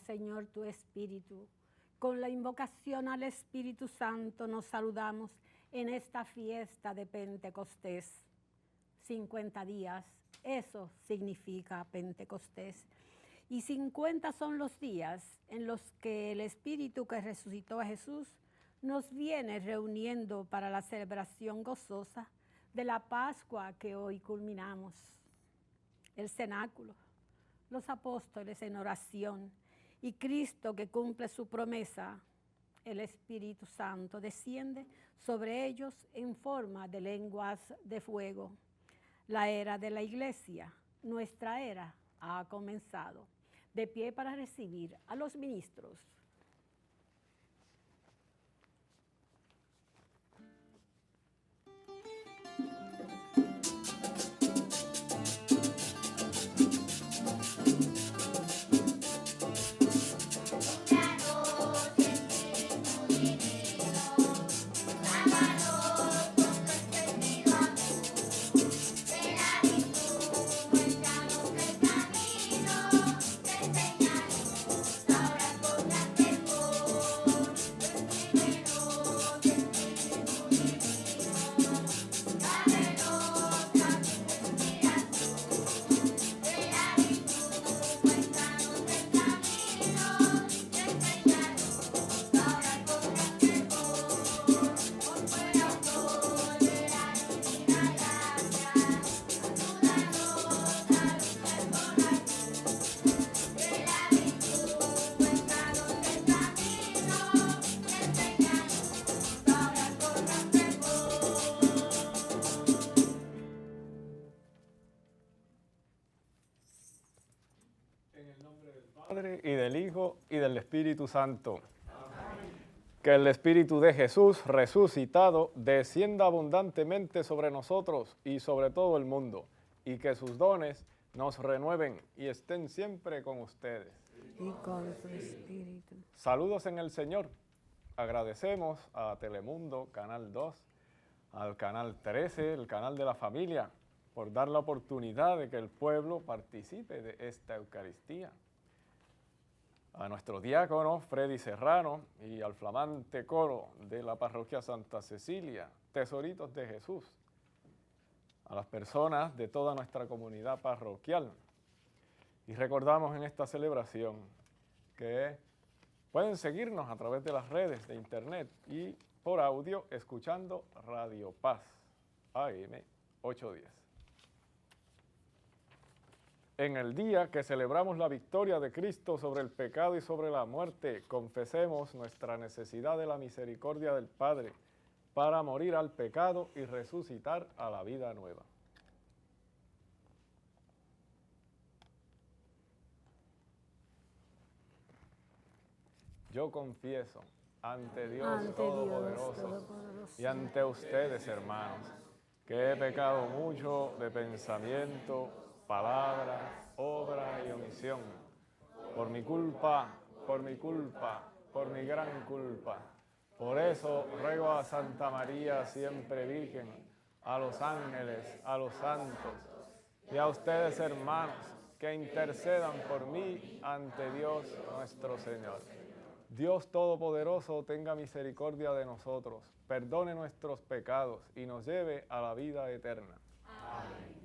Señor, tu Espíritu. Con la invocación al Espíritu Santo nos saludamos en esta fiesta de Pentecostés. 50 días, eso significa Pentecostés. Y 50 son los días en los que el Espíritu que resucitó a Jesús nos viene reuniendo para la celebración gozosa de la Pascua que hoy culminamos. El cenáculo, los apóstoles en oración y Cristo que cumple su promesa, el Espíritu Santo desciende sobre ellos en forma de lenguas de fuego. La era de la iglesia, nuestra era, ha comenzado. De pie para recibir a los ministros. Padre, y del Hijo, y del Espíritu Santo. Amén. Que el Espíritu de Jesús resucitado descienda abundantemente sobre nosotros y sobre todo el mundo, y que sus dones nos renueven y estén siempre con ustedes. Y con tu Espíritu. Saludos en el Señor. Agradecemos a Telemundo, Canal 2, al Canal 13, el Canal de la Familia, por dar la oportunidad de que el pueblo participe de esta Eucaristía. A nuestro diácono Freddy Serrano y al flamante coro de la parroquia Santa Cecilia, Tesoritos de Jesús, a las personas de toda nuestra comunidad parroquial. Y recordamos en esta celebración que pueden seguirnos a través de las redes de internet y por audio escuchando Radio Paz, AM 810. En el día que celebramos la victoria de Cristo sobre el pecado y sobre la muerte, confesemos nuestra necesidad de la misericordia del Padre para morir al pecado y resucitar a la vida nueva. Yo confieso ante Dios Todopoderoso y ante ustedes, hermanos, que he pecado mucho de pensamiento, palabra, obra y omisión, por mi culpa, por mi gran culpa. Por eso ruego a Santa María, siempre Virgen, a los ángeles, a los santos, y a ustedes, hermanos, que intercedan por mí ante Dios nuestro Señor. Dios Todopoderoso tenga misericordia de nosotros, perdone nuestros pecados y nos lleve a la vida eterna. Amén.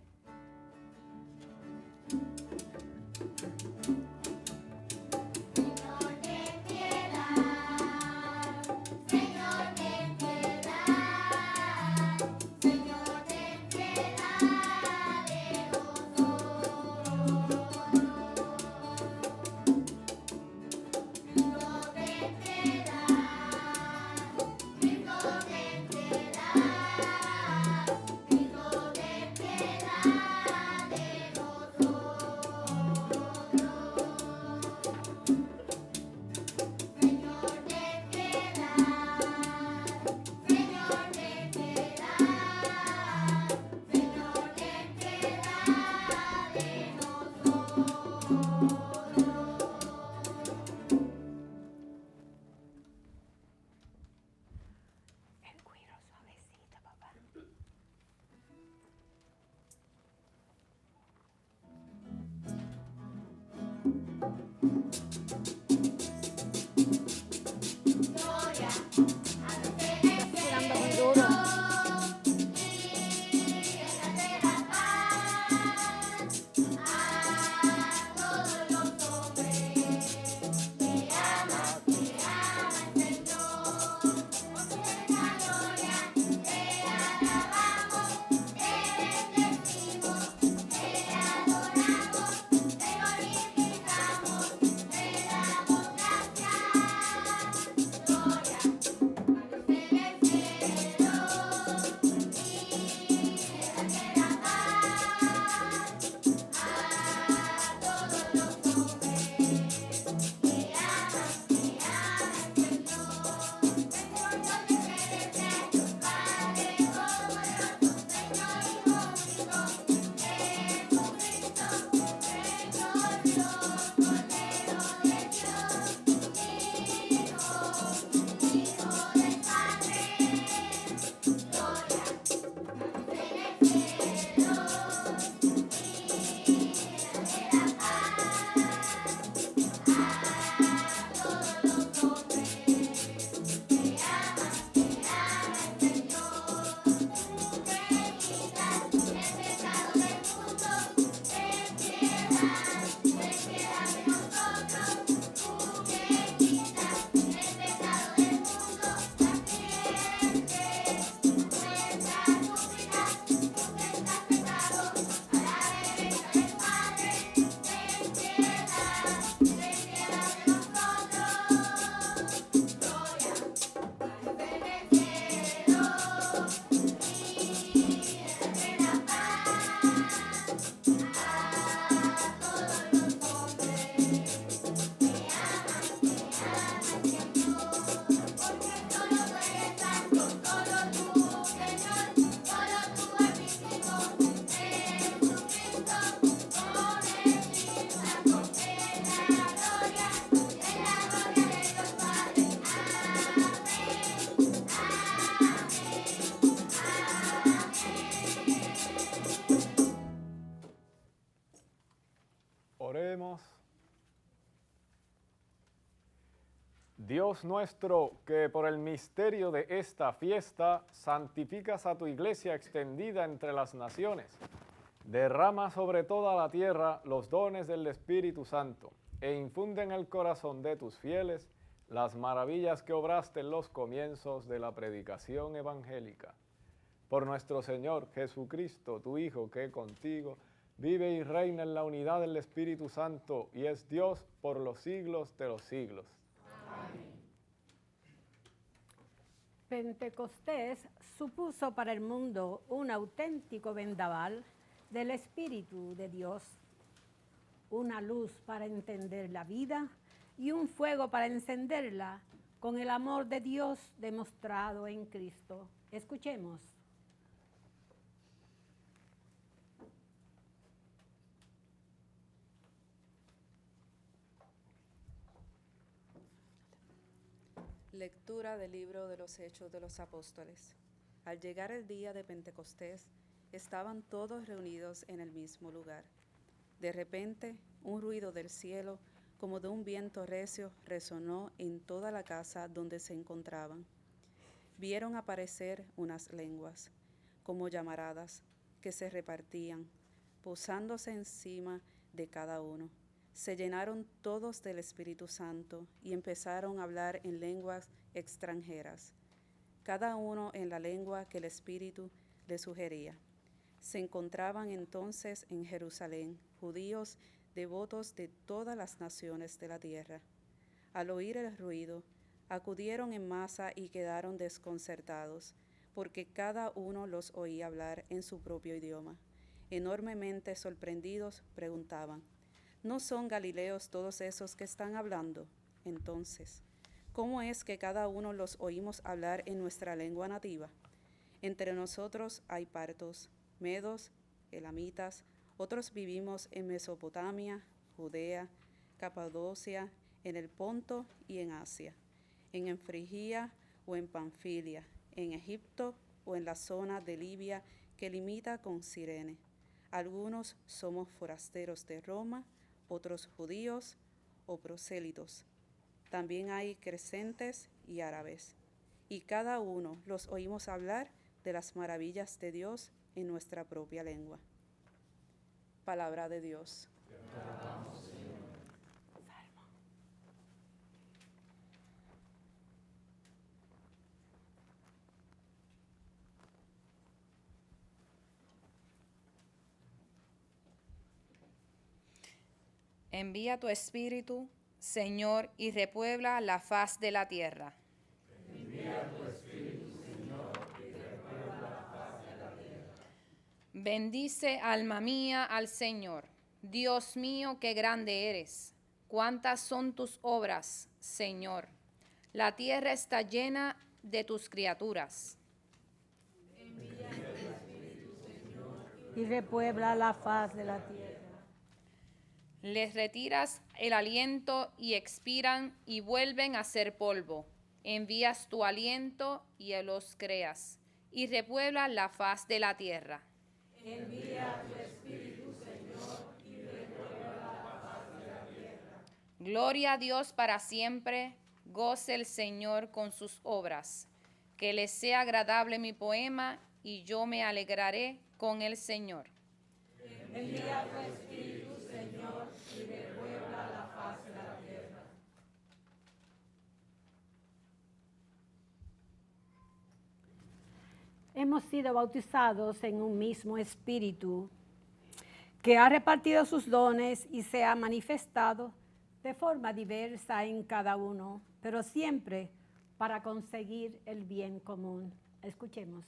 Dios nuestro, que por el misterio de esta fiesta santificas a tu iglesia extendida entre las naciones, derrama sobre toda la tierra los dones del Espíritu Santo e infunde en el corazón de tus fieles las maravillas que obraste en los comienzos de la predicación evangélica. Por nuestro Señor Jesucristo, tu Hijo, que contigo vive y reina en la unidad del Espíritu Santo y es Dios por los siglos de los siglos. Pentecostés supuso para el mundo un auténtico vendaval del Espíritu de Dios, una luz para entender la vida y un fuego para encenderla con el amor de Dios demostrado en Cristo. Escuchemos. Lectura del libro de los Hechos de los Apóstoles. Al llegar el día de Pentecostés, estaban todos reunidos en el mismo lugar. De repente, un ruido del cielo, como de un viento recio, resonó en toda la casa donde se encontraban. Vieron aparecer unas lenguas, como llamaradas, que se repartían, posándose encima de cada uno. Se llenaron todos del Espíritu Santo y empezaron a hablar en lenguas extranjeras, cada uno en la lengua que el Espíritu le sugería. Se encontraban entonces en Jerusalén judíos devotos de todas las naciones de la tierra. Al oír el ruido, acudieron en masa y quedaron desconcertados, porque cada uno los oía hablar en su propio idioma. Enormemente sorprendidos, preguntaban: ¿no son galileos todos esos que están hablando? Entonces, ¿cómo es que cada uno los oímos hablar en nuestra lengua nativa? Entre nosotros hay partos, medos, elamitas, otros vivimos en Mesopotamia, Judea, Capadocia, en el Ponto y en Asia, en Frigia o en Panfilia, en Egipto o en la zona de Libia que limita con Cirene. Algunos somos forasteros de Roma, otros judíos o prosélitos. También hay crecentes y árabes, y cada uno los oímos hablar de las maravillas de Dios en nuestra propia lengua. Palabra de Dios. Envía tu Espíritu, Señor, y repuebla la faz de la tierra. Envía tu Espíritu, Señor, y repuebla la faz de la tierra. Bendice, alma mía, al Señor. Dios mío, qué grande eres. Cuántas son tus obras, Señor. La tierra está llena de tus criaturas. Envía tu Espíritu, Señor, Y repuebla la faz de la tierra. Les retiras el aliento y expiran y vuelven a ser polvo. Envías tu aliento y los creas, y repuebla la faz de la tierra. envía tu Espíritu, Señor, y repuebla la faz de la tierra. Gloria a Dios para siempre, goce el Señor con sus obras. Que le sea agradable mi poema, y yo me alegraré con el Señor. Envía tu Espíritu, Señor, y repuebla la faz de la tierra. Hemos sido bautizados en un mismo Espíritu que ha repartido sus dones y se ha manifestado de forma diversa en cada uno, pero siempre para conseguir el bien común. Escuchemos.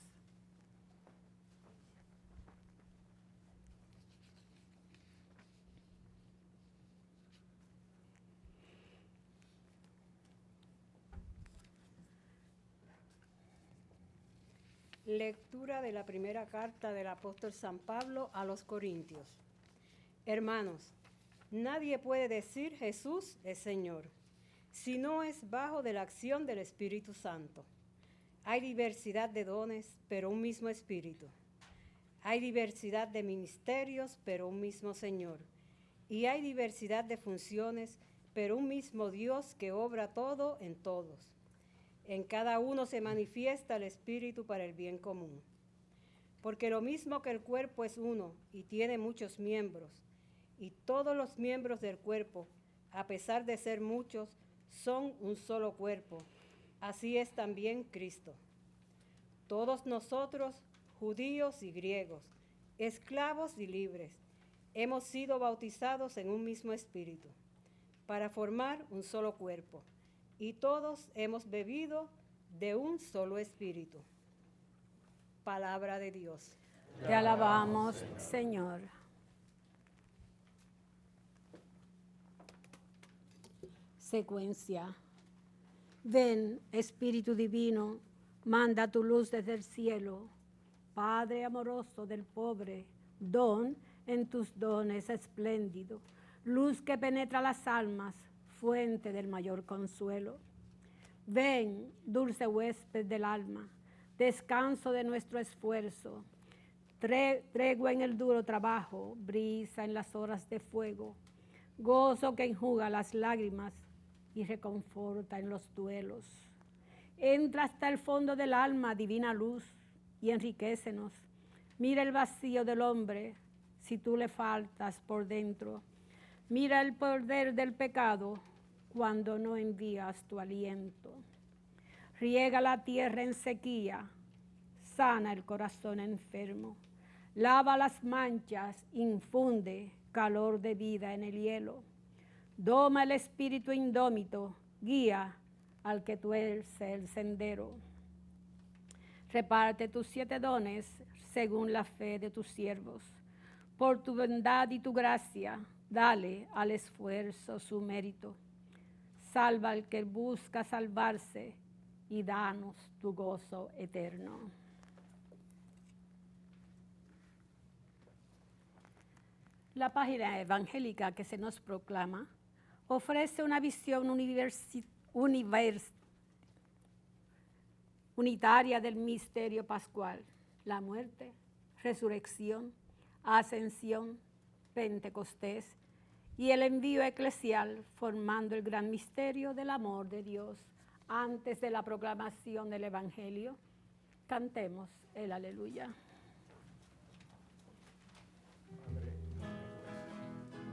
Lectura de la primera carta del apóstol San Pablo a los Corintios. Hermanos, nadie puede decir Jesús es Señor, si no es bajo de la acción del Espíritu Santo. Hay diversidad de dones, pero un mismo Espíritu. Hay diversidad de ministerios, pero un mismo Señor. Y hay diversidad de funciones, pero un mismo Dios que obra todo en todos. En cada uno se manifiesta el Espíritu para el bien común. Porque lo mismo que el cuerpo es uno y tiene muchos miembros, y todos los miembros del cuerpo, a pesar de ser muchos, son un solo cuerpo. Así es también Cristo. Todos nosotros, judíos y griegos, esclavos y libres, hemos sido bautizados en un mismo espíritu, para formar un solo cuerpo, y todos hemos bebido de un solo espíritu. Palabra de Dios. Te alabamos, Señor. Secuencia. Ven, Espíritu Divino, manda tu luz desde el cielo. Padre amoroso del pobre, don en tus dones espléndido, luz que penetra las almas, fuente del mayor consuelo. Ven, dulce huésped del alma, descanso de nuestro esfuerzo, tregua en el duro trabajo, brisa en las horas de fuego, gozo que enjuga las lágrimas y reconforta en los duelos. Entra hasta el fondo del alma, divina luz, y enriquécenos. Mira el vacío del hombre, si tú le faltas por dentro. Mira el poder del pecado cuando no envías tu aliento. Riega la tierra en sequía, sana el corazón enfermo. Lava las manchas, infunde calor de vida en el hielo. Doma el espíritu indómito, guía al que tuerce el sendero. Reparte tus 7 dones según la fe de tus siervos. Por tu bondad y tu gracia, dale al esfuerzo su mérito. Salva al que busca salvarse y danos tu gozo eterno. La página evangélica que se nos proclama ofrece una visión unitaria del misterio pascual, la muerte, resurrección, ascensión, Pentecostés y el envío eclesial, formando el gran misterio del amor de Dios. Antes de la proclamación del Evangelio, cantemos el aleluya.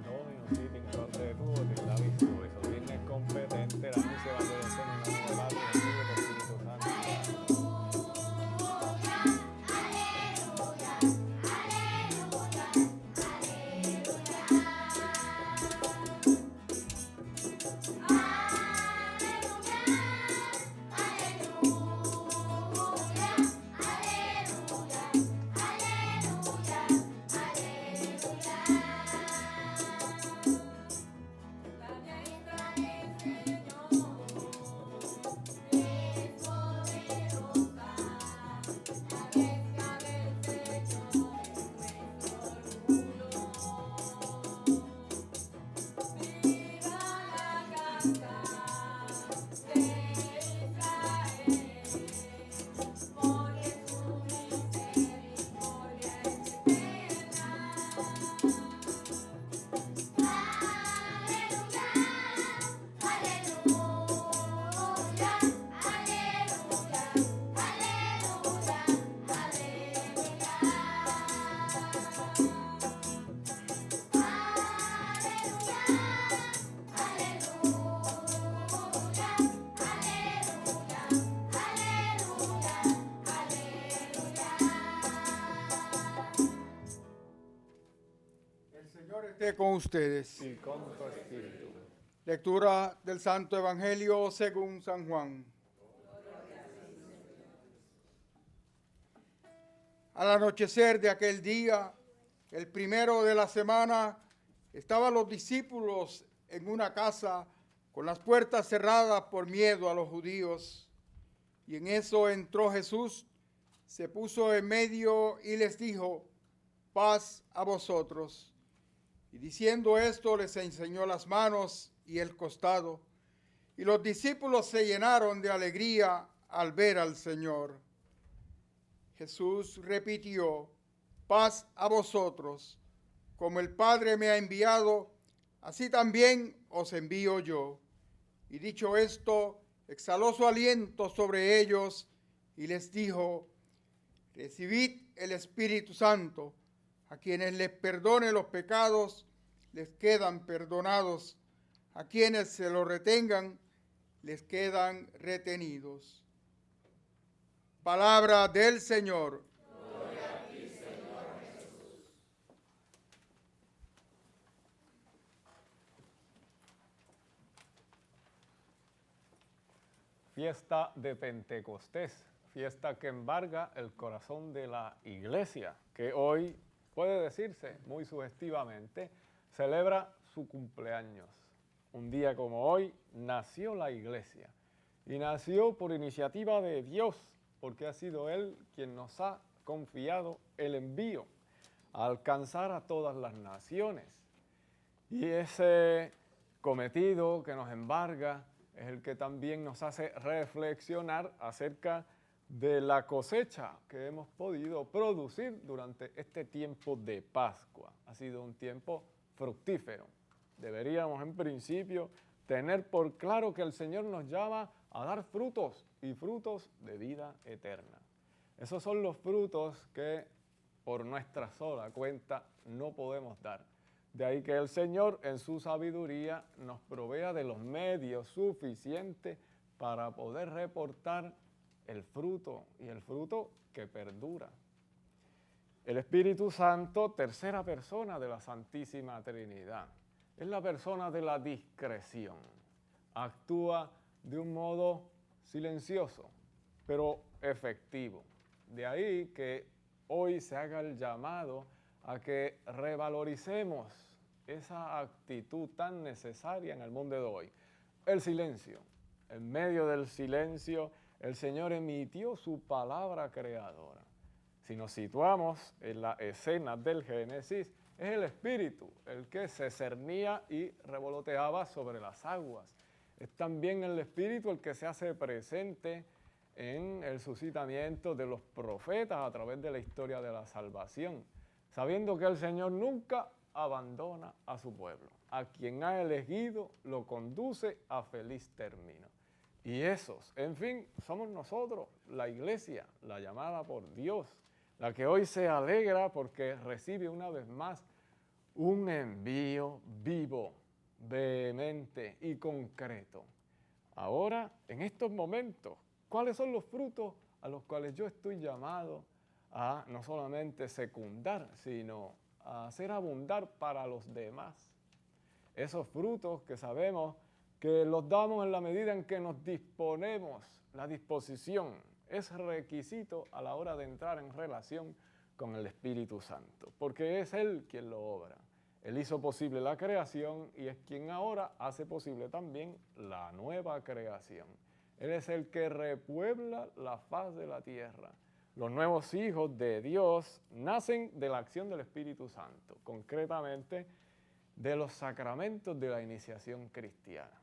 Dominus sit in croce tuo, te la visto, eso viene competente, la misa va a ser en el nombre del Padre, del Hijo y del Espíritu Santo. Esté con ustedes. Y con tu espíritu. Lectura del Santo Evangelio según San Juan. Al anochecer de aquel día, el primero de la semana, estaban los discípulos en una casa con las puertas cerradas por miedo a los judíos. Y en eso entró Jesús, se puso en medio y les dijo: paz a vosotros. Y diciendo esto, les enseñó las manos y el costado. Y los discípulos se llenaron de alegría al ver al Señor. Jesús repitió: paz a vosotros. Como el Padre me ha enviado, así también os envío yo. Y dicho esto, exhaló su aliento sobre ellos y les dijo: recibid el Espíritu Santo. A quienes les perdone los pecados, les quedan perdonados. A quienes se los retengan, les quedan retenidos. Palabra del Señor. Gloria a ti, Señor Jesús. Fiesta de Pentecostés, fiesta que embarga el corazón de la iglesia, que hoy, puede decirse muy sugestivamente, celebra su cumpleaños. Un día como hoy nació la iglesia y nació por iniciativa de Dios, porque ha sido Él quien nos ha confiado el envío a alcanzar a todas las naciones. Y ese cometido que nos embarga es el que también nos hace reflexionar acerca de la cosecha que hemos podido producir durante este tiempo de Pascua. Ha sido un tiempo fructífero. Deberíamos en principio tener por claro que el Señor nos llama a dar frutos y frutos de vida eterna. Esos son los frutos que por nuestra sola cuenta no podemos dar. De ahí que el Señor en su sabiduría nos provea de los medios suficientes para poder reportar el fruto y el fruto que perdura. El Espíritu Santo, tercera persona de la Santísima Trinidad, es la persona de la discreción. Actúa de un modo silencioso, pero efectivo. De ahí que hoy se haga el llamado a que revaloricemos esa actitud tan necesaria en el mundo de hoy. El silencio. En medio del silencio, el Señor emitió su palabra creadora. Si nos situamos en la escena del Génesis, es el Espíritu el que se cernía y revoloteaba sobre las aguas. Es también el Espíritu el que se hace presente en el suscitamiento de los profetas a través de la historia de la salvación, sabiendo que el Señor nunca abandona a su pueblo. A quien ha elegido lo conduce a feliz término. Y esos, en fin, somos nosotros, la iglesia, la llamada por Dios, la que hoy se alegra porque recibe una vez más un envío vivo, vehemente y concreto. Ahora, en estos momentos, ¿cuáles son los frutos a los cuales yo estoy llamado a no solamente secundar, sino a hacer abundar para los demás? Esos frutos que sabemos que los damos en la medida en que nos disponemos. La disposición es requisito a la hora de entrar en relación con el Espíritu Santo, porque es Él quien lo obra. Él hizo posible la creación y es quien ahora hace posible también la nueva creación. Él es el que repuebla la faz de la tierra. Los nuevos hijos de Dios nacen de la acción del Espíritu Santo, concretamente de los sacramentos de la iniciación cristiana.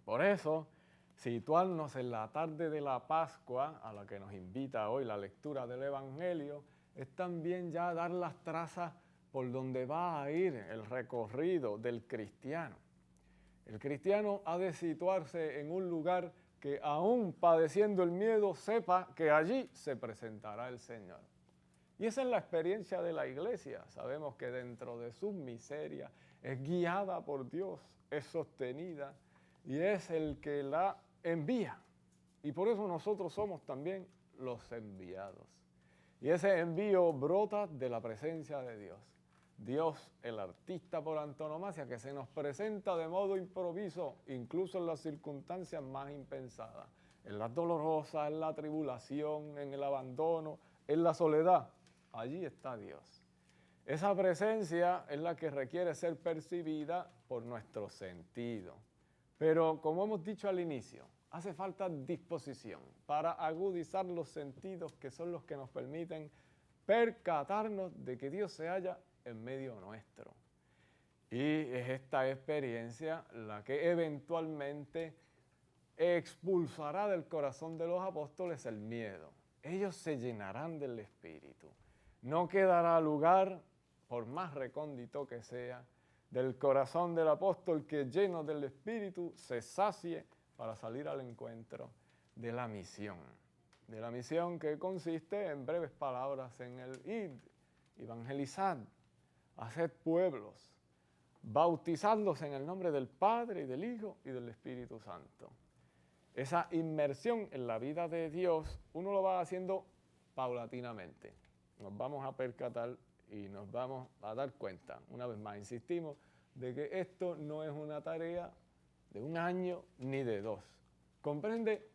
Por eso, situarnos en la tarde de la Pascua, a la que nos invita hoy la lectura del Evangelio, es también ya dar las trazas por donde va a ir el recorrido del cristiano. El cristiano ha de situarse en un lugar que aún padeciendo el miedo sepa que allí se presentará el Señor. Y esa es la experiencia de la iglesia. Sabemos que dentro de sus miserias es guiada por Dios, es sostenida y es el que la envía. Y por eso nosotros somos también los enviados. Y ese envío brota de la presencia de Dios. Dios, el artista por antonomasia, que se nos presenta de modo improviso, incluso en las circunstancias más impensadas, en las dolorosas, en la tribulación, en el abandono, en la soledad. Allí está Dios. Esa presencia es la que requiere ser percibida por nuestro sentido. Pero como hemos dicho al inicio, hace falta disposición para agudizar los sentidos que son los que nos permiten percatarnos de que Dios se halla en medio nuestro. Y es esta experiencia la que eventualmente expulsará del corazón de los apóstoles el miedo. Ellos se llenarán del Espíritu. No quedará lugar, por más recóndito que sea, del corazón del apóstol que lleno del Espíritu se sacie para salir al encuentro de la misión que consiste en breves palabras en el id, evangelizad, haced pueblos, bautizándolos en el nombre del Padre, y del Hijo y del Espíritu Santo. Esa inmersión en la vida de Dios, uno lo va haciendo paulatinamente. Nos vamos a percatar y nos vamos a dar cuenta, una vez más insistimos, de que esto no es una tarea de un año ni de dos. Comprende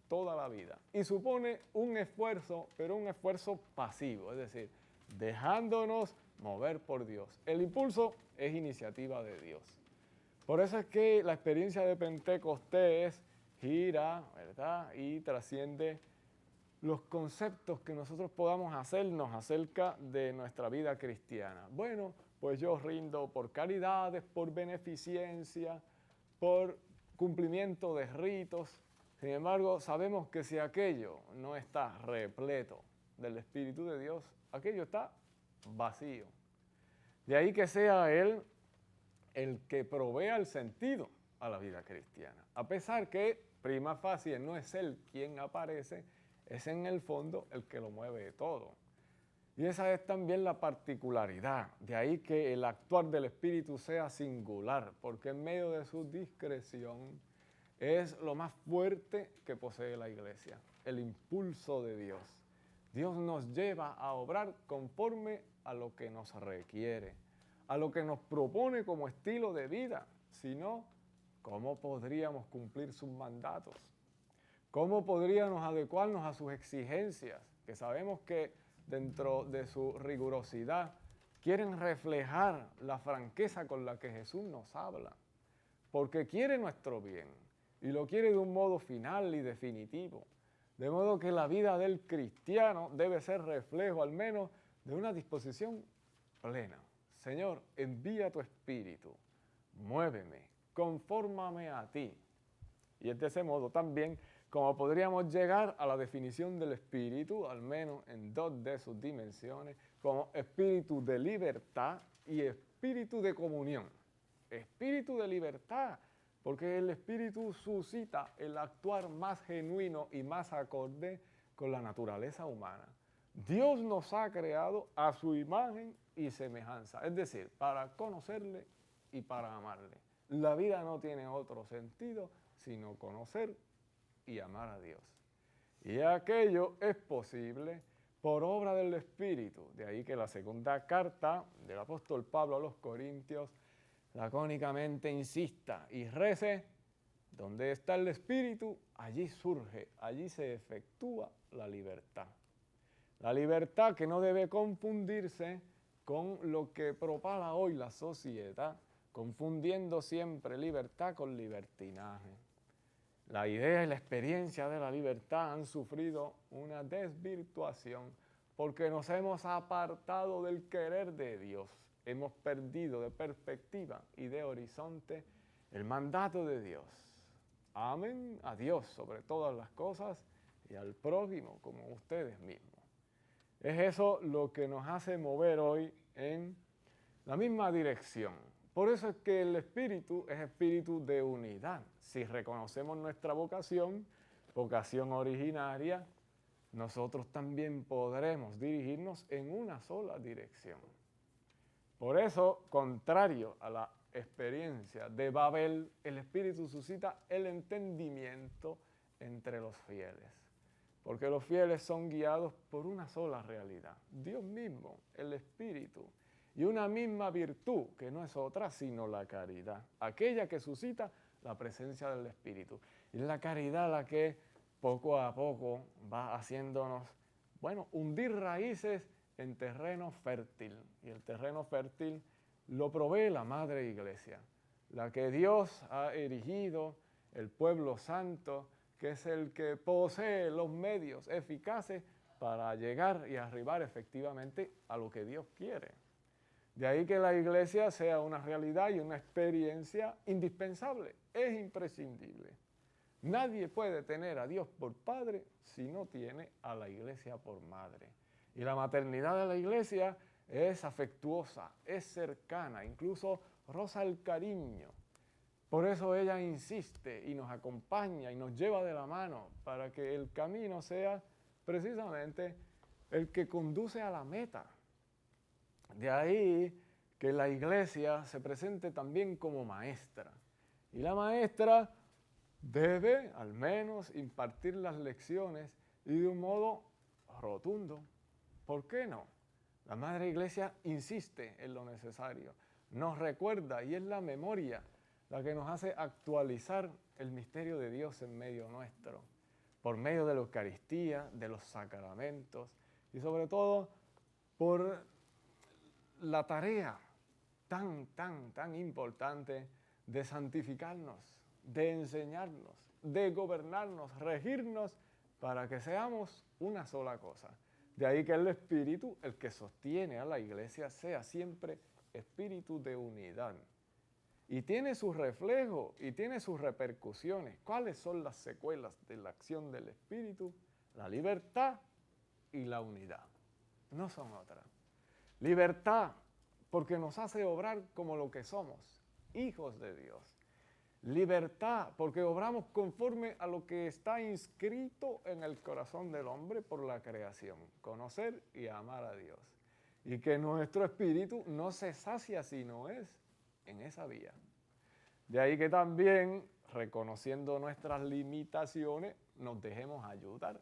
toda la vida y supone un esfuerzo, pero un esfuerzo pasivo, es decir, dejándonos mover por Dios. El impulso es iniciativa de Dios. Por eso es que la experiencia de Pentecostés gira, ¿verdad?, y trasciende los conceptos que nosotros podamos hacernos acerca de nuestra vida cristiana. Bueno, pues yo rindo por caridades, por beneficencia, por cumplimiento de ritos. Sin embargo, sabemos que si aquello no está repleto del Espíritu de Dios, aquello está vacío. De ahí que sea Él el que provea el sentido a la vida cristiana. A pesar que, prima facie, no es Él quien aparece, es en el fondo el que lo mueve todo. Y esa es también la particularidad. De ahí que el actuar del Espíritu sea singular, porque en medio de su discreción es lo más fuerte que posee la Iglesia, el impulso de Dios. Dios nos lleva a obrar conforme a lo que nos requiere, a lo que nos propone como estilo de vida. Si no, ¿cómo podríamos cumplir sus mandatos? ¿Cómo podríamos adecuarnos a sus exigencias? Que sabemos que dentro de su rigurosidad quieren reflejar la franqueza con la que Jesús nos habla, porque quiere nuestro bien y lo quiere de un modo final y definitivo. De modo que la vida del cristiano debe ser reflejo al menos de una disposición plena. Señor, envía tu Espíritu, muéveme, confórmame a ti. Y es de ese modo también como podríamos llegar a la definición del Espíritu, al menos en dos de sus dimensiones, como espíritu de libertad y espíritu de comunión. Espíritu de libertad, porque el Espíritu suscita el actuar más genuino y más acorde con la naturaleza humana. Dios nos ha creado a su imagen y semejanza, es decir, para conocerle y para amarle. La vida no tiene otro sentido sino conocer y amar a Dios. Y aquello es posible por obra del Espíritu. De ahí que la segunda carta del apóstol Pablo a los Corintios lacónicamente insista y rece: donde está el Espíritu, allí surge, allí se efectúa la libertad. La libertad que no debe confundirse con lo que propaga hoy la sociedad, confundiendo siempre libertad con libertinaje. La idea y la experiencia de la libertad han sufrido una desvirtuación porque nos hemos apartado del querer de Dios. Hemos perdido de perspectiva y de horizonte el mandato de Dios. Amen a Dios sobre todas las cosas y al prójimo como ustedes mismos. Es eso lo que nos hace mover hoy en la misma dirección. Por eso es que el espíritu es espíritu de unidad. Si reconocemos nuestra vocación, vocación originaria, nosotros también podremos dirigirnos en una sola dirección. Por eso, contrario a la experiencia de Babel, el espíritu suscita el entendimiento entre los fieles. Porque los fieles son guiados por una sola realidad, Dios mismo, el espíritu. Y una misma virtud, que no es otra sino la caridad, aquella que suscita la presencia del Espíritu. Y es la caridad la que poco a poco va haciéndonos, hundir raíces en terreno fértil. Y el terreno fértil lo provee la Madre Iglesia, la que Dios ha erigido, el pueblo santo, que es el que posee los medios eficaces para llegar y arribar efectivamente a lo que Dios quiere. De ahí que la Iglesia sea una realidad y una experiencia indispensable, es imprescindible. Nadie puede tener a Dios por Padre si no tiene a la Iglesia por Madre. Y la maternidad de la Iglesia es afectuosa, es cercana, incluso roza el cariño. Por eso ella insiste y nos acompaña y nos lleva de la mano para que el camino sea precisamente el que conduce a la meta. De ahí que la iglesia se presente también como maestra. Y la maestra debe al menos impartir las lecciones y de un modo rotundo. ¿Por qué no? La Madre Iglesia insiste en lo necesario, nos recuerda y es la memoria la que nos hace actualizar el misterio de Dios en medio nuestro, por medio de la Eucaristía, de los sacramentos y sobre todo por la tarea tan importante de santificarnos, de enseñarnos, de gobernarnos, regirnos para que seamos una sola cosa. De ahí que el Espíritu, el que sostiene a la Iglesia, sea siempre espíritu de unidad. Y tiene su reflejo y tiene sus repercusiones. ¿Cuáles son las secuelas de la acción del Espíritu? La libertad y la unidad. No son otras. Libertad, porque nos hace obrar como lo que somos, hijos de Dios. Libertad, porque obramos conforme a lo que está inscrito en el corazón del hombre por la creación, conocer y amar a Dios. Y que nuestro espíritu no se sacia si no es en esa vía. De ahí que también, reconociendo nuestras limitaciones, nos dejemos ayudar.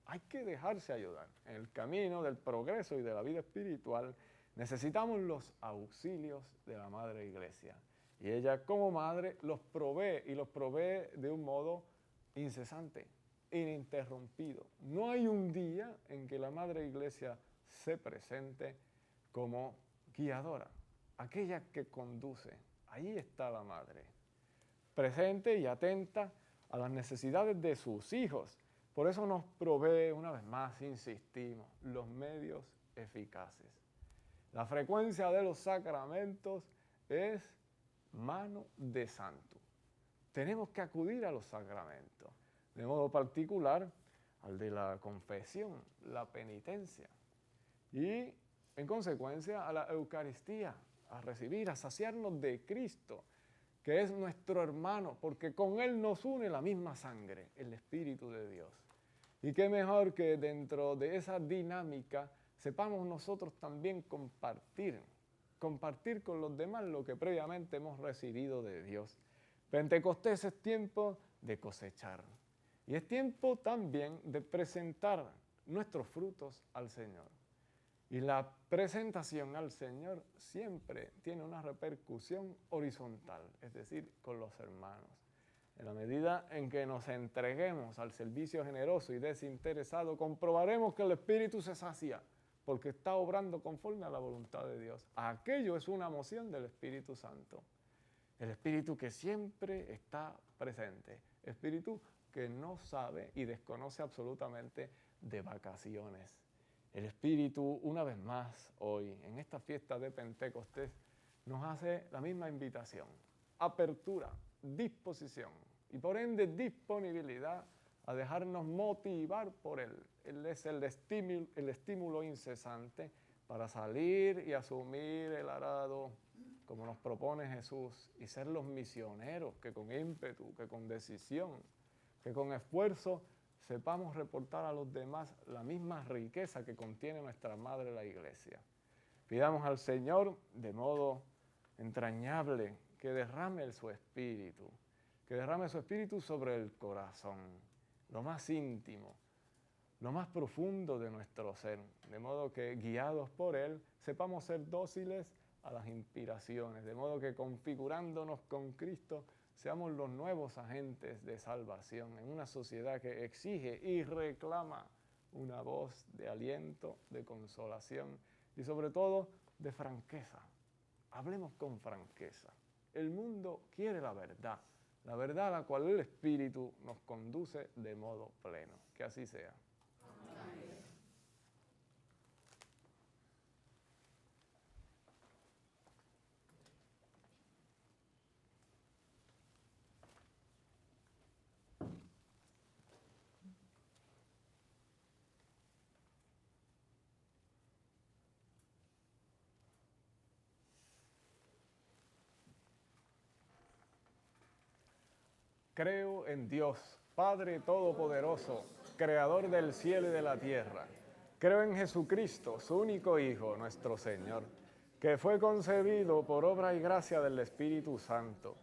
Hay que dejarse ayudar. En el camino del progreso y de la vida espiritual necesitamos los auxilios de la Madre Iglesia. Y ella como madre los provee y los provee de un modo incesante, ininterrumpido. No hay un día en que la Madre Iglesia se presente como guiadora, aquella que conduce. Ahí está la Madre, presente y atenta a las necesidades de sus hijos. Por eso nos provee, una vez más, insistimos, los medios eficaces. La frecuencia de los sacramentos es mano de santo. Tenemos que acudir a los sacramentos, de modo particular al de la confesión, la penitencia y, en consecuencia, a la Eucaristía, a recibir, a saciarnos de Cristo, que es nuestro hermano, porque con Él nos une la misma sangre, el Espíritu de Dios. Y qué mejor que dentro de esa dinámica sepamos nosotros también compartir con los demás lo que previamente hemos recibido de Dios. Pentecostés es tiempo de cosechar y es tiempo también de presentar nuestros frutos al Señor. Y la presentación al Señor siempre tiene una repercusión horizontal, es decir, con los hermanos. En la medida en que nos entreguemos al servicio generoso y desinteresado, comprobaremos que el Espíritu se sacia, porque está obrando conforme a la voluntad de Dios. Aquello es una moción del Espíritu Santo. El Espíritu que siempre está presente. Espíritu que no sabe y desconoce absolutamente de vacaciones. El Espíritu, una vez más, hoy, en esta fiesta de Pentecostés, nos hace la misma invitación. Apertura, disposición y por ende disponibilidad a dejarnos motivar por Él. Él es el estímulo incesante para salir y asumir el arado como nos propone Jesús y ser los misioneros que con ímpetu, que con decisión, que con esfuerzo sepamos reportar a los demás la misma riqueza que contiene nuestra Madre la Iglesia. Pidamos al Señor de modo entrañable que derrame su Espíritu sobre el corazón, lo más íntimo, lo más profundo de nuestro ser, de modo que guiados por Él sepamos ser dóciles a las inspiraciones, de modo que configurándonos con Cristo seamos los nuevos agentes de salvación en una sociedad que exige y reclama una voz de aliento, de consolación y sobre todo de franqueza. Hablemos con franqueza. El mundo quiere la verdad a la cual el Espíritu nos conduce de modo pleno. Que así sea. Amén. Creo en Dios, Padre Todopoderoso, Creador del cielo y de la tierra. Creo en Jesucristo, su único Hijo, nuestro Señor, que fue concebido por obra y gracia del Espíritu Santo.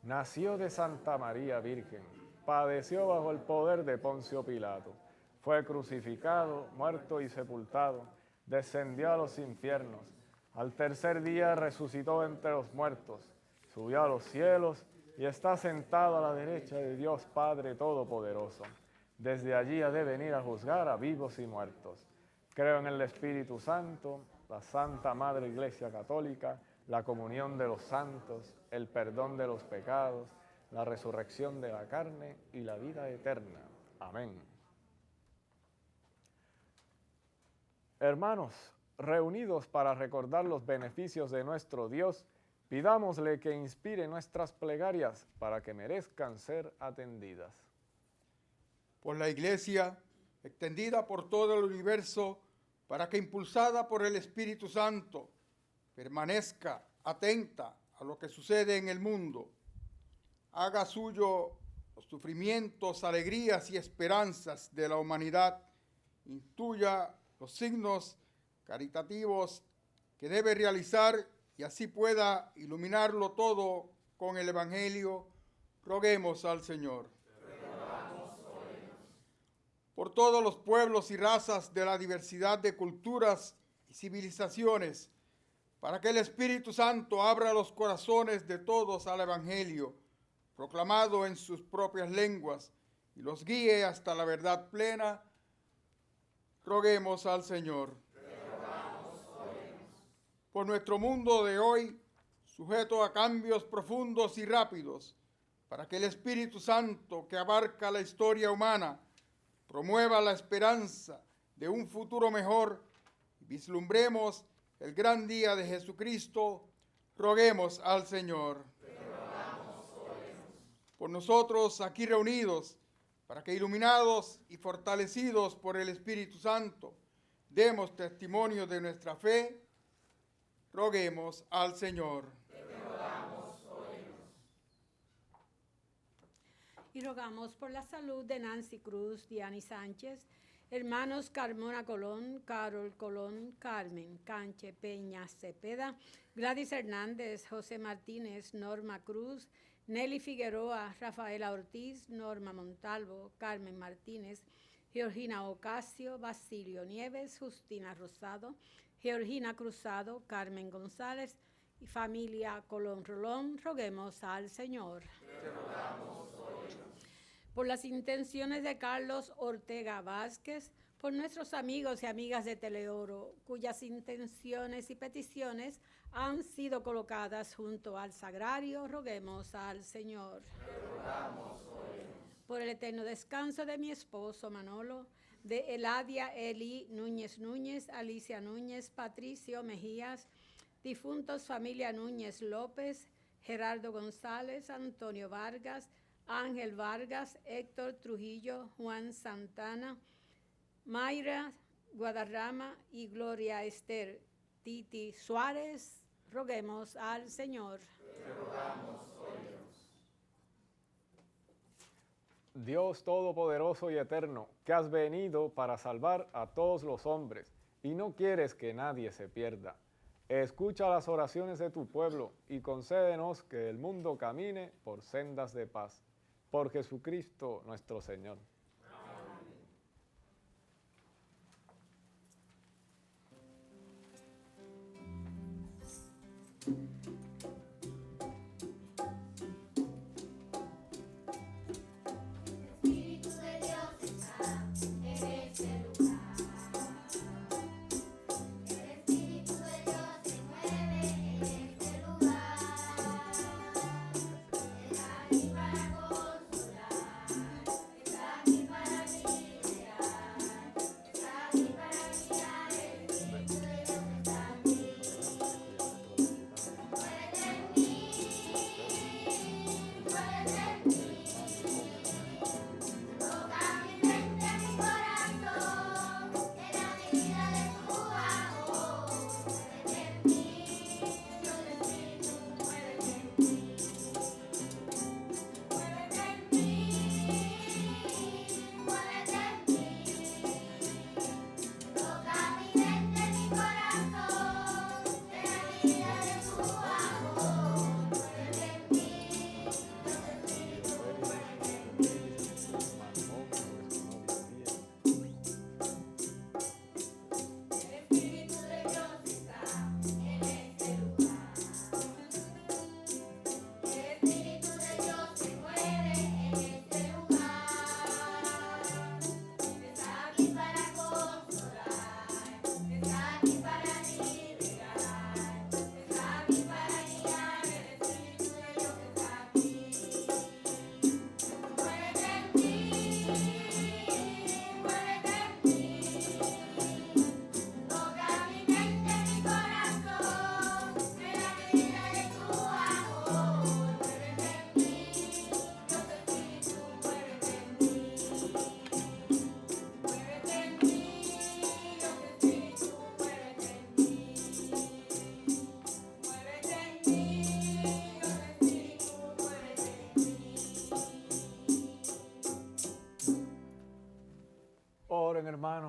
Nació de Santa María Virgen, padeció bajo el poder de Poncio Pilato, fue crucificado, muerto y sepultado, descendió a los infiernos. Al tercer día resucitó entre los muertos, subió a los cielos y está sentado a la derecha de Dios Padre Todopoderoso. Desde allí ha de venir a juzgar a vivos y muertos. Creo en el Espíritu Santo, la Santa Madre Iglesia Católica, la comunión de los santos, el perdón de los pecados, la resurrección de la carne y la vida eterna. Amén. Hermanos, reunidos para recordar los beneficios de nuestro Dios, pidámosle que inspire nuestras plegarias para que merezcan ser atendidas. Por la Iglesia, extendida por todo el universo, para que impulsada por el Espíritu Santo, permanezca atenta a lo que sucede en el mundo, haga suyo los sufrimientos, alegrías y esperanzas de la humanidad, intuya los signos caritativos que debe realizar y así pueda iluminarlo todo con el Evangelio. Roguemos al Señor. Por todos los pueblos y razas de la diversidad de culturas y civilizaciones, para que el Espíritu Santo abra los corazones de todos al Evangelio, proclamado en sus propias lenguas, y los guíe hasta la verdad plena, roguemos al Señor. Por nuestro mundo de hoy, sujeto a cambios profundos y rápidos, para que el Espíritu Santo que abarca la historia humana promueva la esperanza de un futuro mejor y vislumbremos el gran día de Jesucristo, roguemos al Señor. Por nosotros aquí reunidos, para que iluminados y fortalecidos por el Espíritu Santo, demos testimonio de nuestra fe, roguemos al Señor. Y rogamos por la salud de Nancy Cruz, Diani Sánchez, hermanos Carmona Colón, Carol Colón, Carmen Canche Peña Cepeda, Gladys Hernández, José Martínez, Norma Cruz, Nelly Figueroa, Rafaela Ortiz, Norma Montalvo, Carmen Martínez, Georgina Ocasio, Basilio Nieves, Justina Rosado, Georgina Cruzado, Carmen González y familia Colón Rolón, roguemos al Señor. Te rogamos. Por las intenciones de Carlos Ortega Vázquez, por nuestros amigos y amigas de Teleoro, cuyas intenciones y peticiones han sido colocadas junto al sagrario, roguemos al Señor. Por el eterno descanso de mi esposo Manolo, de Eladia Eli Núñez Núñez, Alicia Núñez, Patricio Mejías, difuntos familia Núñez López, Gerardo González, Antonio Vargas, Ángel Vargas, Héctor Trujillo, Juan Santana, Mayra Guadarrama y Gloria Esther Titi Suárez, roguemos al Señor. Te rogamos, óyenos. Dios Todopoderoso y Eterno, que has venido para salvar a todos los hombres y no quieres que nadie se pierda. Escucha las oraciones de tu pueblo y concédenos que el mundo camine por sendas de paz. Por Jesucristo nuestro Señor. Para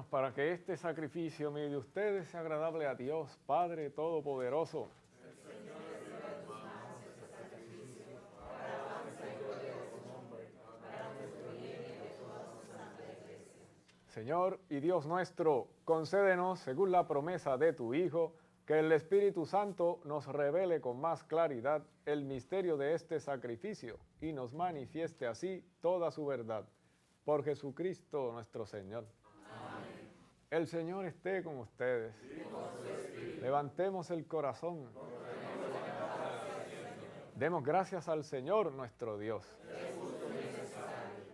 para que este sacrificio mío y de ustedes sea agradable a Dios, Padre Todopoderoso. Señor y Dios nuestro, concédenos, según la promesa de tu Hijo, que el Espíritu Santo nos revele con más claridad el misterio de este sacrificio y nos manifieste así toda su verdad. Por Jesucristo nuestro Señor. Amén. El Señor esté con ustedes. Levantemos el corazón. Demos gracias al Señor nuestro Dios.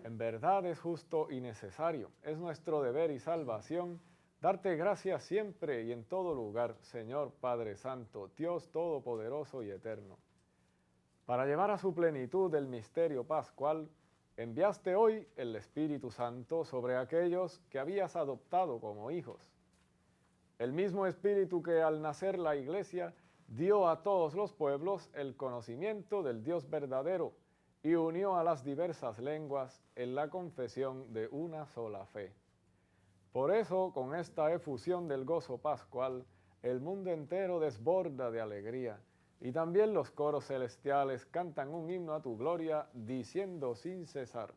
En verdad es justo y necesario, es nuestro deber y salvación, darte gracias siempre y en todo lugar, Señor Padre Santo, Dios Todopoderoso y Eterno. Para llevar a su plenitud el misterio pascual, enviaste hoy el Espíritu Santo sobre aquellos que habías adoptado como hijos. El mismo Espíritu que al nacer la Iglesia dio a todos los pueblos el conocimiento del Dios verdadero, y unió a las diversas lenguas en la confesión de una sola fe. Por eso, con esta efusión del gozo pascual, el mundo entero desborda de alegría, y también los coros celestiales cantan un himno a tu gloria, diciendo sin cesar: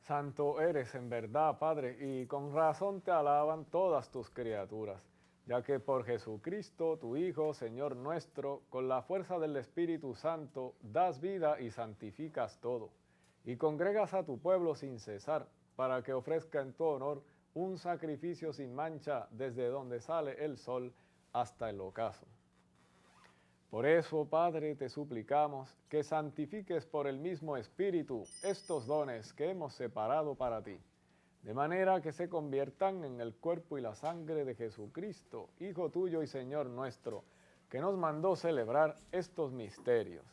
Santo eres en verdad, Padre, y con razón te alaban todas tus criaturas, ya que por Jesucristo, tu Hijo, Señor nuestro, con la fuerza del Espíritu Santo, das vida y santificas todo, y congregas a tu pueblo sin cesar, para que ofrezca en tu honor un sacrificio sin mancha desde donde sale el sol hasta el ocaso. Por eso, Padre, te suplicamos que santifiques por el mismo Espíritu estos dones que hemos separado para ti, de manera que se conviertan en el cuerpo y la sangre de Jesucristo, Hijo tuyo y Señor nuestro, que nos mandó celebrar estos misterios.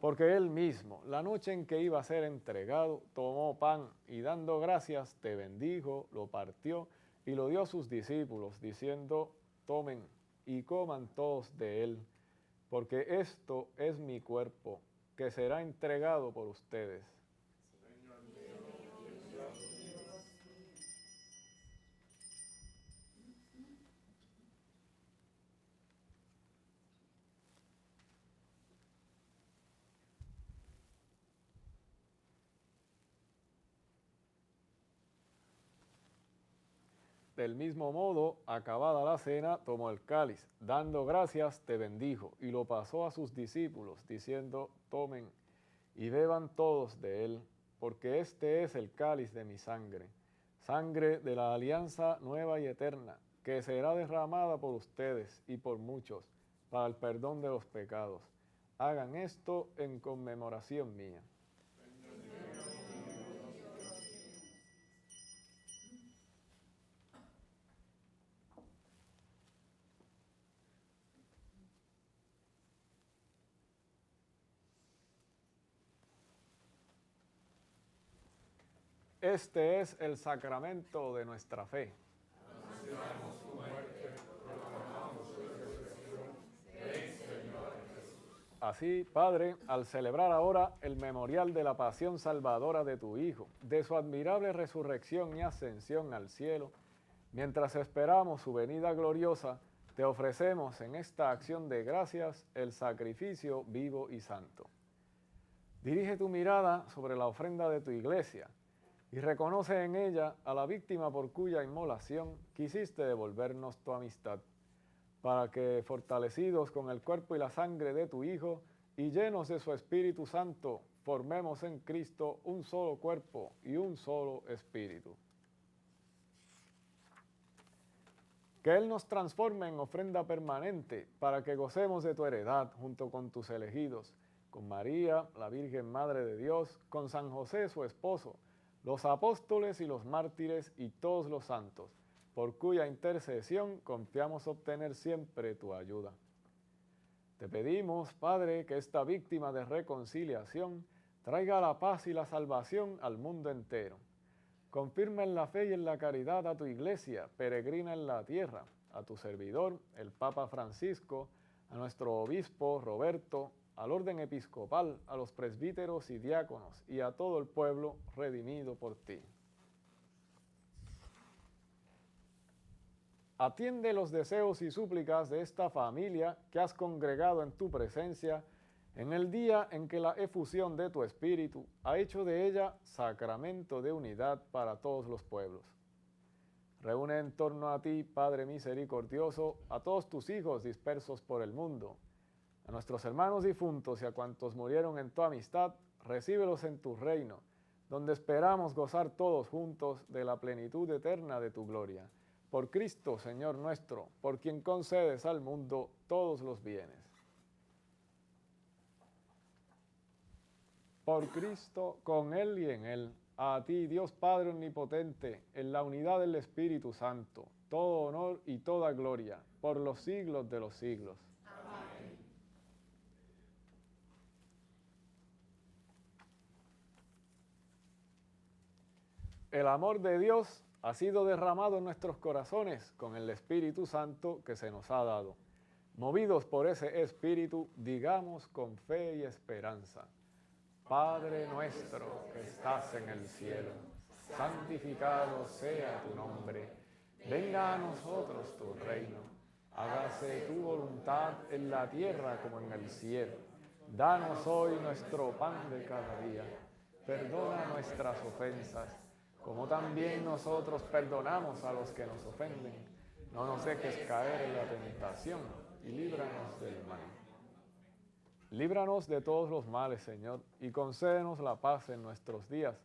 Porque Él mismo, la noche en que iba a ser entregado, tomó pan y dando gracias te bendijo, lo partió y lo dio a sus discípulos, diciendo: tomen y coman todos de él, porque esto es mi cuerpo, que será entregado por ustedes. Del mismo modo, acabada la cena, tomó el cáliz, dando gracias, te bendijo, y lo pasó a sus discípulos, diciendo: tomen y beban todos de él, porque este es el cáliz de mi sangre, sangre de la alianza nueva y eterna, que será derramada por ustedes y por muchos, para el perdón de los pecados. Hagan esto en conmemoración mía. Este es el sacramento de nuestra fe. Anunciamos tu muerte, proclamamos tu resurrección. Ven, Señor Jesús. Así, Padre, al celebrar ahora el memorial de la pasión salvadora de tu Hijo, de su admirable resurrección y ascensión al cielo, mientras esperamos su venida gloriosa, te ofrecemos en esta acción de gracias el sacrificio vivo y santo. Dirige tu mirada sobre la ofrenda de tu iglesia y reconoce en ella a la víctima por cuya inmolación quisiste devolvernos tu amistad, para que, fortalecidos con el cuerpo y la sangre de tu Hijo y llenos de su Espíritu Santo, formemos en Cristo un solo cuerpo y un solo espíritu. Que Él nos transforme en ofrenda permanente para que gocemos de tu heredad junto con tus elegidos, con María, la Virgen Madre de Dios, con San José, su esposo, los apóstoles y los mártires y todos los santos, por cuya intercesión confiamos obtener siempre tu ayuda. Te pedimos, Padre, que esta víctima de reconciliación traiga la paz y la salvación al mundo entero. Confirma en la fe y en la caridad a tu iglesia, peregrina en la tierra, a tu servidor, el Papa Francisco, a nuestro obispo Roberto, al orden episcopal, a los presbíteros y diáconos, y a todo el pueblo redimido por ti. Atiende los deseos y súplicas de esta familia que has congregado en tu presencia en el día en que la efusión de tu Espíritu ha hecho de ella sacramento de unidad para todos los pueblos. Reúne en torno a ti, Padre misericordioso, a todos tus hijos dispersos por el mundo, a nuestros hermanos difuntos y a cuantos murieron en tu amistad, recíbelos en tu reino, donde esperamos gozar todos juntos de la plenitud eterna de tu gloria. Por Cristo, Señor nuestro, por quien concedes al mundo todos los bienes. Por Cristo, con Él y en Él, a ti, Dios Padre Omnipotente, en la unidad del Espíritu Santo, todo honor y toda gloria, por los siglos de los siglos. Amén. El amor de Dios ha sido derramado en nuestros corazones con el Espíritu Santo que se nos ha dado. Movidos por ese Espíritu, digamos con fe y esperanza: Padre nuestro que estás en el cielo, santificado sea tu nombre. Venga a nosotros tu reino. Hágase tu voluntad en la tierra como en el cielo. Danos hoy nuestro pan de cada día. Perdona nuestras ofensas, como también nosotros perdonamos a los que nos ofenden. No nos dejes caer en la tentación y líbranos del mal. Líbranos de todos los males, Señor, y concédenos la paz en nuestros días,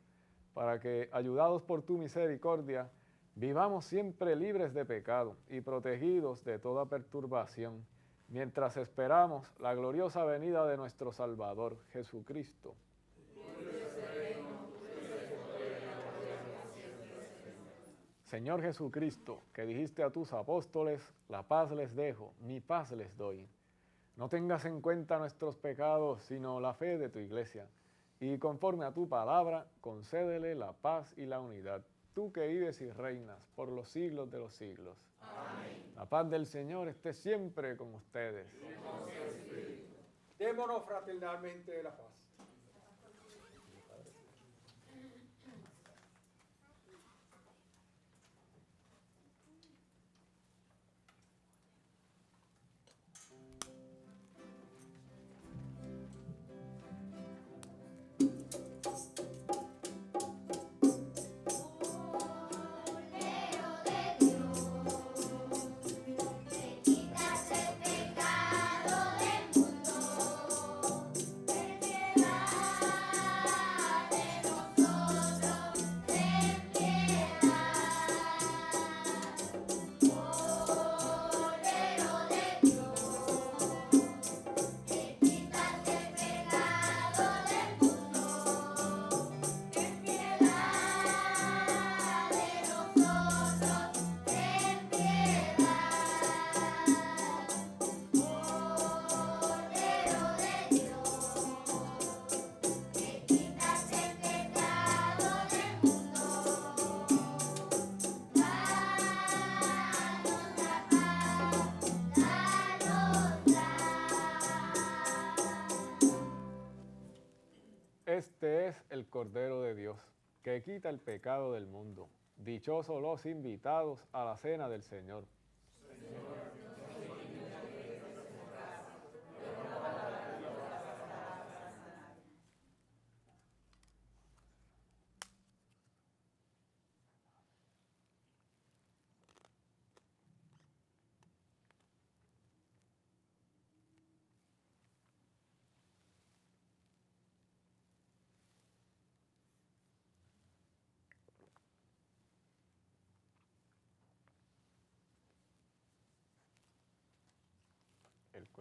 para que, ayudados por tu misericordia, vivamos siempre libres de pecado y protegidos de toda perturbación, mientras esperamos la gloriosa venida de nuestro Salvador, Jesucristo. Señor Jesucristo, que dijiste a tus apóstoles: la paz les dejo, mi paz les doy. No tengas en cuenta nuestros pecados, sino la fe de tu iglesia. Y conforme a tu palabra, concédele la paz y la unidad. Tú que vives y reinas por los siglos de los siglos. Amén. La paz del Señor esté siempre con ustedes. Démonos fraternalmente la paz. Este es el Cordero de Dios, que quita el pecado del mundo. Dichosos los invitados a la cena del Señor. Señor.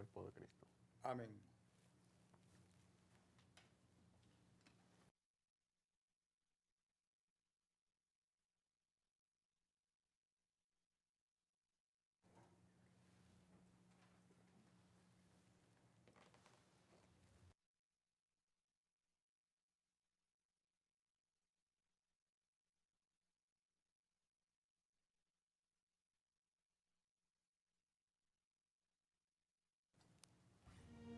cuerpo de Cristo. Amén.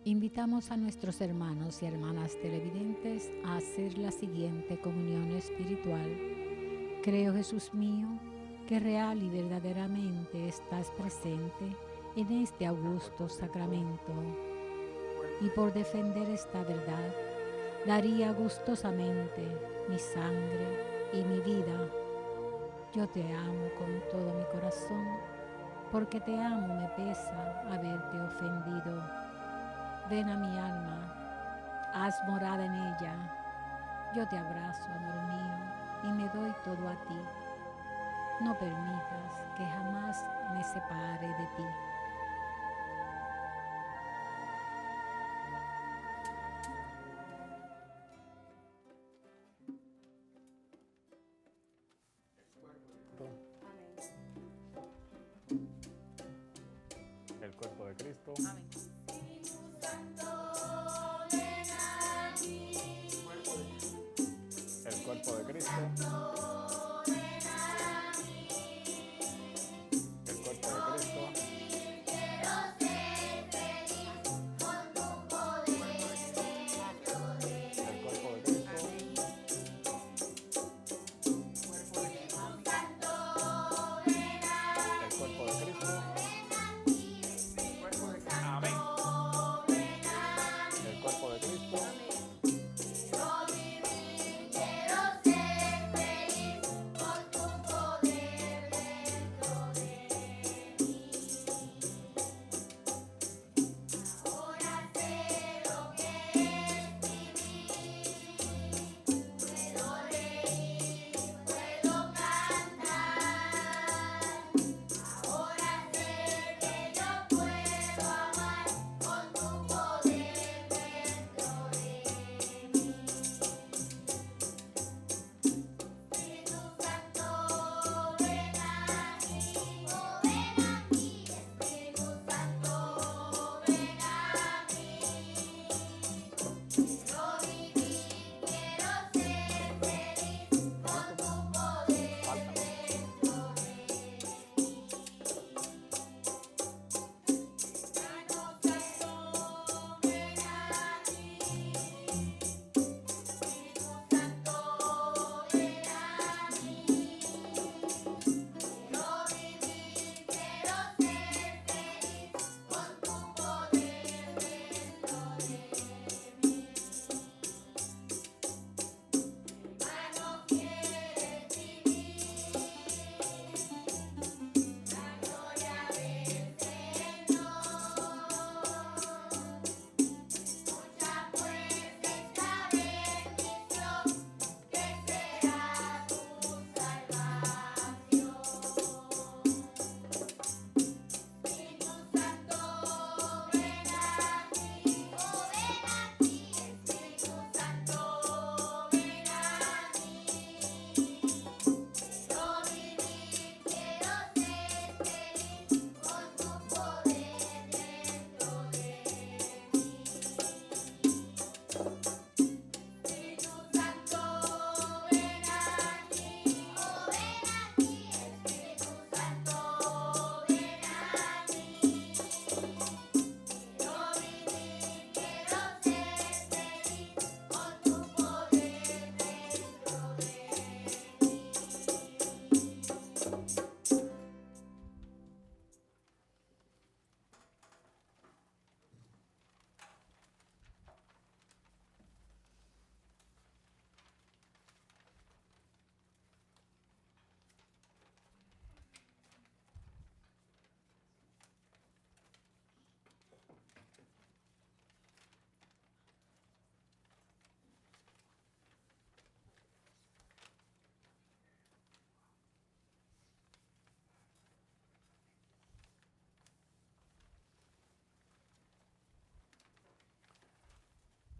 Invitamos a nuestros hermanos y hermanas televidentes a hacer la siguiente comunión espiritual. Creo, Jesús mío, que real y verdaderamente estás presente en este augusto sacramento. Y por defender esta verdad, daría gustosamente mi sangre y mi vida. Yo te amo con todo mi corazón, porque te amo me pesa haberte ofendido. Ven a mi alma, haz morada en ella. Yo te abrazo, amor mío, y me doy todo a ti. No permitas que jamás me separe de ti. El cuerpo de Cristo. Amén. El cuerpo de Cristo. El cuerpo de Cristo. El cuerpo de Cristo. El cuerpo de Cristo. Amén. El cuerpo de Cristo.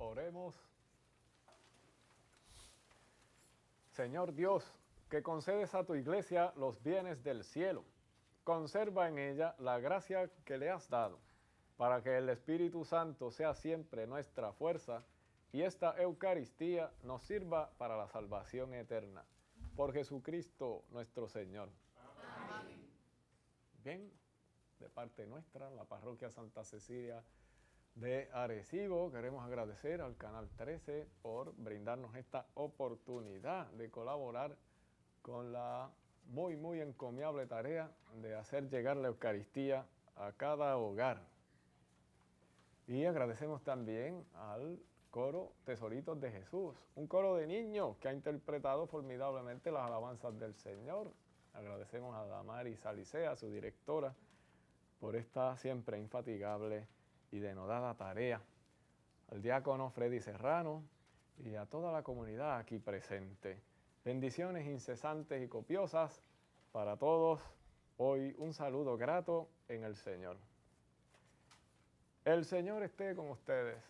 Oremos. Señor Dios, que concedes a tu iglesia los bienes del cielo, conserva en ella la gracia que le has dado, para que el Espíritu Santo sea siempre nuestra fuerza y esta Eucaristía nos sirva para la salvación eterna. Por Jesucristo nuestro Señor. Amén. Bien, de parte nuestra, la Parroquia Santa Cecilia de Arecibo, queremos agradecer al Canal 13 por brindarnos esta oportunidad de colaborar con la muy encomiable tarea de hacer llegar la Eucaristía a cada hogar. Y agradecemos también al coro Tesoritos de Jesús, un coro de niños que ha interpretado formidablemente las alabanzas del Señor. Agradecemos a Damaris Salicea, su directora, por esta siempre infatigable y denodada tarea. Al diácono Freddy Serrano y a toda la comunidad aquí presente. Bendiciones incesantes y copiosas para todos. Hoy un saludo grato en el Señor. El Señor esté con ustedes.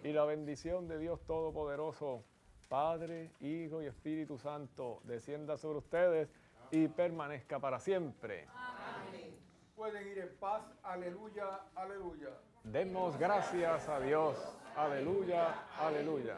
Y la bendición de Dios Todopoderoso, Padre, Hijo y Espíritu Santo, descienda sobre ustedes y permanezca para siempre. Amén. Pueden ir en paz. Aleluya, aleluya. Demos gracias a Dios. Aleluya, aleluya.